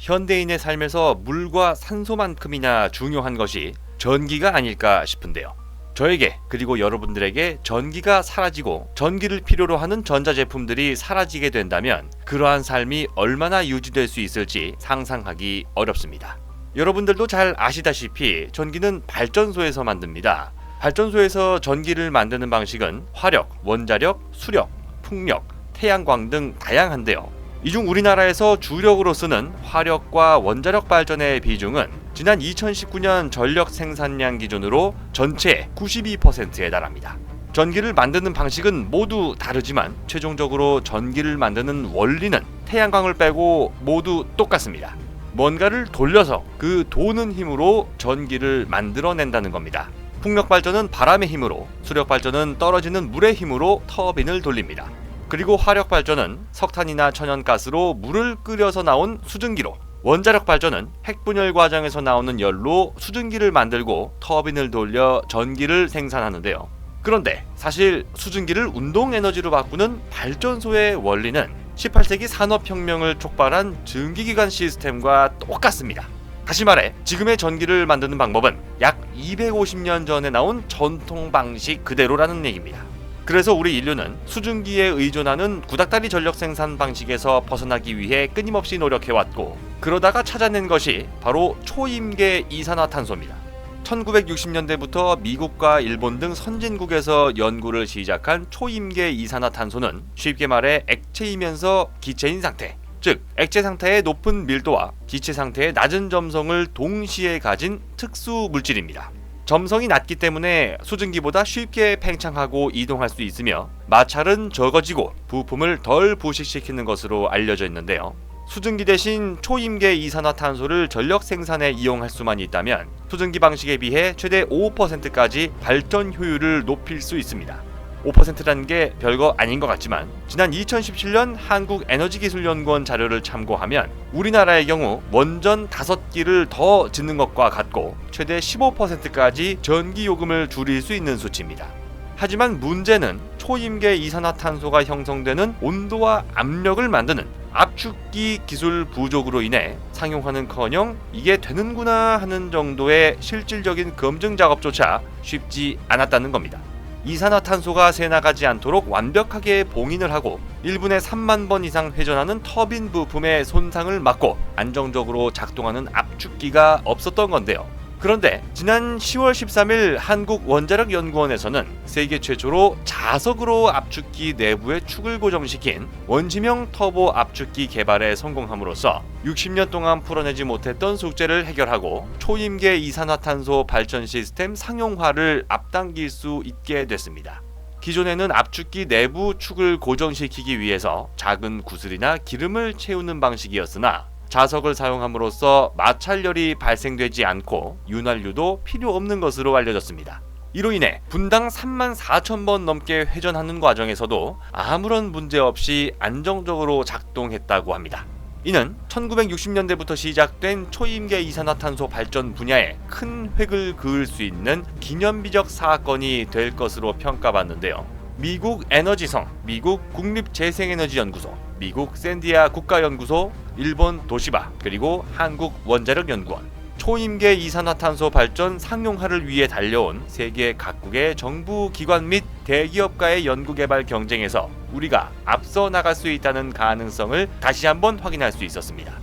현대인의 삶에서 물과 산소만큼이나 중요한 것이 전기가 아닐까 싶은데요. 저에게 그리고 여러분들에게 전기가 사라지고 전기를 필요로 하는 전자제품들이 사라지게 된다면 그러한 삶이 얼마나 유지될 수 있을지 상상하기 어렵습니다. 여러분들도 잘 아시다시피 전기는 발전소에서 만듭니다. 발전소에서 전기를 만드는 방식은 화력, 원자력, 수력, 풍력, 태양광 등 다양한데요. 이 중 우리나라에서 주력으로 쓰는 화력과 원자력 발전의 비중은 지난 2019년 전력 생산량 기준으로 전체의 92%에 달합니다. 전기를 만드는 방식은 모두 다르지만 최종적으로 전기를 만드는 원리는 태양광을 빼고 모두 똑같습니다. 뭔가를 돌려서 그 도는 힘으로 전기를 만들어낸다는 겁니다. 풍력 발전은 바람의 힘으로, 수력 발전은 떨어지는 물의 힘으로 터빈을 돌립니다. 그리고 화력 발전은 석탄이나 천연가스로 물을 끓여서 나온 수증기로, 원자력 발전은 핵분열 과정에서 나오는 열로 수증기를 만들고 터빈을 돌려 전기를 생산하는데요. 그런데 사실 수증기를 운동 에너지로 바꾸는 발전소의 원리는 18세기 산업혁명을 촉발한 증기기관 시스템과 똑같습니다. 다시 말해 지금의 전기를 만드는 방법은 약 250년 전에 나온 전통 방식 그대로라는 얘기입니다. 그래서 우리 인류는 수증기에 의존하는 구닥다리 전력 생산 방식에서 벗어나기 위해 끊임없이 노력해왔고, 그러다가 찾아낸 것이 바로 초임계 이산화탄소입니다. 1960년대부터 미국과 일본 등 선진국에서 연구를 시작한 초임계 이산화탄소는 쉽게 말해 액체이면서 기체인 상태, 즉 액체 상태의 높은 밀도와 기체 상태의 낮은 점성을 동시에 가진 특수 물질입니다. 점성이 낮기 때문에 수증기보다 쉽게 팽창하고 이동할 수 있으며 마찰은 적어지고 부품을 덜 부식시키는 것으로 알려져 있는데요. 수증기 대신 초임계 이산화탄소를 전력 생산에 이용할 수만 있다면 수증기 방식에 비해 최대 5%까지 발전 효율을 높일 수 있습니다. 5%라는 게 별거 아닌 것 같지만 지난 2017년 한국에너지기술연구원 자료를 참고하면 우리나라의 경우 원전 5기를 더 짓는 것과 같고 최대 15%까지 전기요금을 줄일 수 있는 수치입니다. 하지만 문제는 초임계 이산화탄소가 형성되는 온도와 압력을 만드는 압축기 기술 부족으로 인해 상용화는커녕 이게 되는구나 하는 정도의 실질적인 검증 작업조차 쉽지 않았다는 겁니다. 이산화탄소가 새나가지 않도록 완벽하게 봉인을 하고 1분에 3만 번 이상 회전하는 터빈 부품의 손상을 막고 안정적으로 작동하는 압축기가 없었던 건데요. 그런데 지난 10월 13일 한국원자력연구원에서는 세계 최초로 자석으로 압축기 내부의 축을 고정시킨 원심형 터보 압축기 개발에 성공함으로써 60년 동안 풀어내지 못했던 숙제를 해결하고 초임계 이산화탄소 발전 시스템 상용화를 앞당길 수 있게 됐습니다. 기존에는 압축기 내부 축을 고정시키기 위해서 작은 구슬이나 기름을 채우는 방식이었으나 자석을 사용함으로써 마찰열이 발생되지 않고 윤활유도 필요 없는 것으로 알려졌습니다. 이로 인해 분당 34,000번 넘게 회전하는 과정에서도 아무런 문제 없이 안정적으로 작동했다고 합니다. 이는 1960년대부터 시작된 초임계 이산화탄소 발전 분야에 큰 획을 그을 수 있는 기념비적 사건이 될 것으로 평가받는데요. 미국 에너지성, 미국 국립재생에너지연구소, 미국 샌디아 국가연구소, 일본 도시바, 그리고 한국원자력연구원, 초임계 이산화탄소 발전 상용화를 위해 달려온 세계 각국의 정부 기관 및 대기업과의 연구개발 경쟁에서 우리가 앞서 나갈 수 있다는 가능성을 다시 한번 확인할 수 있었습니다.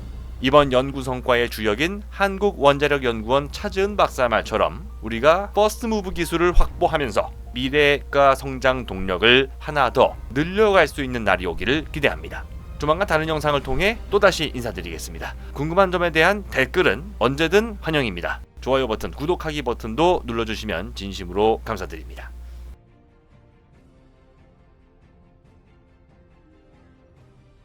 이번 연구 성과의 주역인 한국원자력연구원 차지은 박사 말처럼 우리가 퍼스트 무브 기술을 확보하면서 미래가 성장 동력을 하나 더 늘려갈 수 있는 날이 오기를 기대합니다. 조만간 다른 영상을 통해 또다시 인사드리겠습니다. 궁금한 점에 대한 댓글은 언제든 환영입니다. 좋아요 버튼, 구독하기 버튼도 눌러주시면 진심으로 감사드립니다.